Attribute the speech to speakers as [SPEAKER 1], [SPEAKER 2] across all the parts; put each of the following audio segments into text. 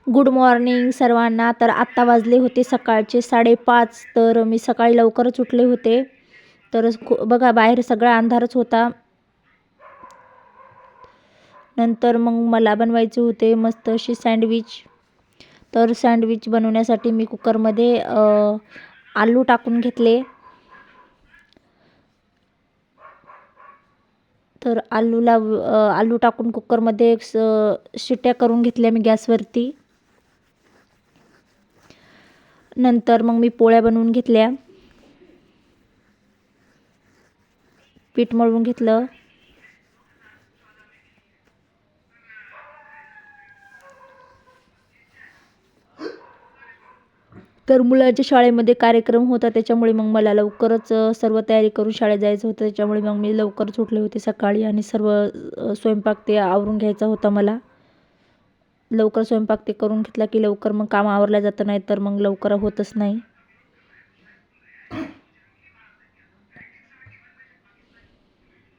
[SPEAKER 1] Good morning सर्वांना. तर आत्ता वाजले होते सकाळचे 5:30. तर मी सकाळी लवकरच उठले होते. तर बघा बाहेर सगळा अंधारच होता. नंतर मग मला बनवायचे होते मस्त अशी सँडविच. तर सँडविच बनवण्यासाठी मी कुकरमध्ये आलू टाकून घेतले. तर आलू टाकून कुकरमध्ये शिट्ट्या करून घेतल्या मी गॅसवरती. नंतर मग मी पोळ्या बनवून घेतल्या. पीठ मळून घेतलं. तर मुलाच्या शाळेमध्ये कार्यक्रम होता, त्याच्यामुळे मग मला लवकरच सर्व तयारी करून शाळेत जायचं होतं. त्याच्यामुळे मग मी लवकरच उठले होते सकाळी आणि सर्व स्वयंपाक ते आवरून घ्यायचा होता मला. लवकर स्वयंपाक ते करून घेतला की लवकर मग काम आवरलं जातं, नाही तर मग लवकर होतच नाही.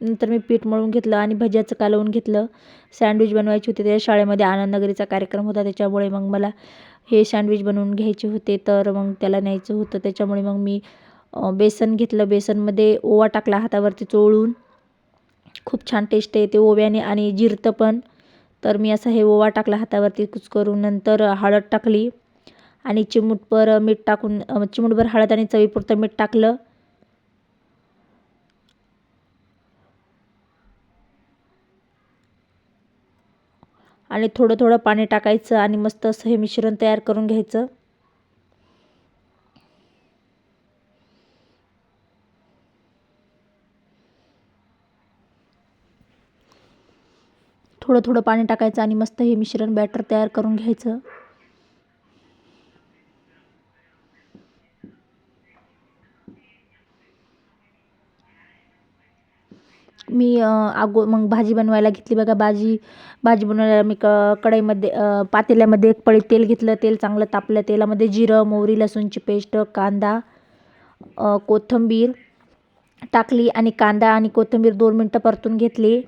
[SPEAKER 1] नंतर मी पीठ मळून घेतलं आणि भज्याचं कालवून घेतलं. सँडविच बनवायची होती. त्या शाळेमध्ये आनंदनगरीचा कार्यक्रम होता, त्याच्यामुळे मग मला हे सँडविच बनवून घ्यायचे होते. तर मग त्याला न्यायचं होतं, त्याच्यामुळे मग मी बेसन घेतलं. बेसनमध्ये ओवा टाकला हातावरती चोळून. खूप छान टेस्ट येते ओव्याने आणि जिरतं पण. तर मी असं हे ओवा टाकला हातावरती कुस्करून. नंतर हळद टाकली आणि चिमूटभर मीठ टाकून चिमूटभर हळद आणि चवीपुरतं मीठ टाकलं. आणि थोडं थोडं पाणी टाकायचं आणि मस्त असं हे मिश्रण तयार करून घ्यायचं. थोडं थोडं पाणी टाकायचं आणि मस्त हे मिश्रण बॅटर तयार करून घ्यायचं. मी मग भाजी बनवायला घेतली. बघा भाजी बनवायला मी कढईमध्ये पातेल्यामध्ये एक पळी तेल घेतलं. तेल चांगलं तापलं. तेलामध्ये जिरं, मोहरी, लसूणची पेस्ट, कांदा, कोथिंबीर टाकली आणि कांदा आणि कोथिंबीर 2 मिनटं परतून घेतली.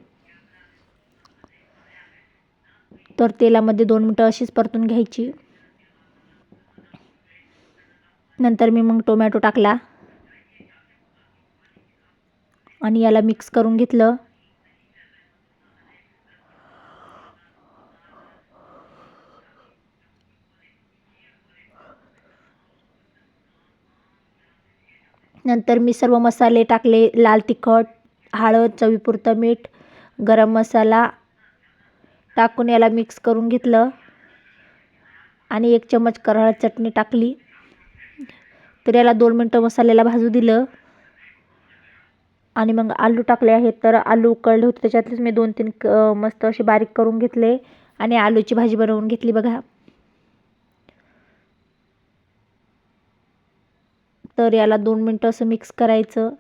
[SPEAKER 1] तर तेलामध्ये 2 मिनटं अशीच परतून घ्यायची. नंतर मी मग टोमॅटो टाकला आणि याला मिक्स करून घेतलं. नंतर मी सर्व मसाले टाकले. लाल तिखट, हळद, चवीपुरतं मीठ, गरम मसाला टाकून याला मिक्स करून घेतलं आणि 1 चम्मच हळद चटणी टाकली. तर याला 2 मिनटं मसाल्याला भाजू दिलं आणि मग आलू टाकले आहेत. तर आलू उकळले होते, त्याच्यातलेच मी 2-3 मस्त असे बारीक करून घेतले आणि आलूची भाजी बनवून घेतली. बघा, तर याला 2 मिनटं असं मिक्स करायचं.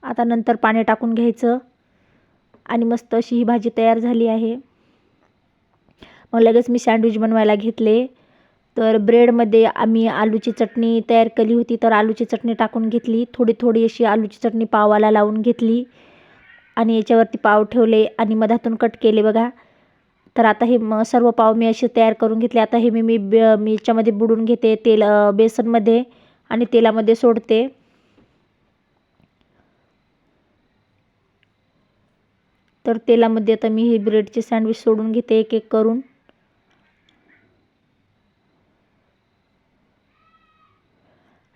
[SPEAKER 1] आता नंतर पाणी टाकून घ्यायचं आणि मस्त अशी ही भाजी तयार झाली आहे. मग लगेच मी सँडविच बनवायला घेतले. तर ब्रेडमध्ये आम्ही आलूची चटणी तयार केली होती. तर आलूची चटणी टाकून घेतली. थोडी थोडी अशी आलूची चटणी पावाला लावून घेतली आणि याच्यावरती पाव ठेवले आणि मधातून कट केले. बघा, तर आता हे सर्व पाव मी असे तयार करून घेतले. आता हे मी याच्यामध्ये बुडून घेते तेल बेसनमध्ये आणि तेलामध्ये सोडते. तर तेलामध्ये आता मी हे ब्रेडचे सँडविच सोडून घेते एक एक करून.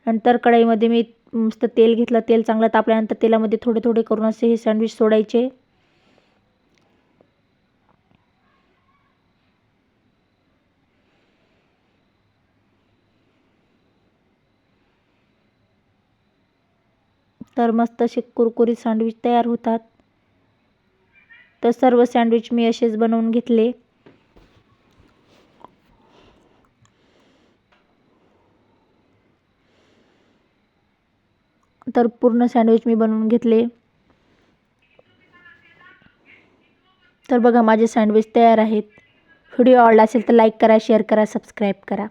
[SPEAKER 1] नंतर कढईमध्ये मी मस्त तेल घेतलं. तेल चांगलं तापल्यानंतर तेलामध्ये थोडे थोडे करून असे हे सँडविच सोडायचे. तर मस्त असे कुरकुरीत सँडविच तयार होतात. तर सर्व सँडविच मी असेच बनवून घेतले. तर पूर्ण सँडविच मी बनवून घेतले. तर बघा, माझे सँडविच तयार आहेत. व्हिडिओ आवडला असेल तर लाईक करा, शेअर करा, सबस्क्राईब करा.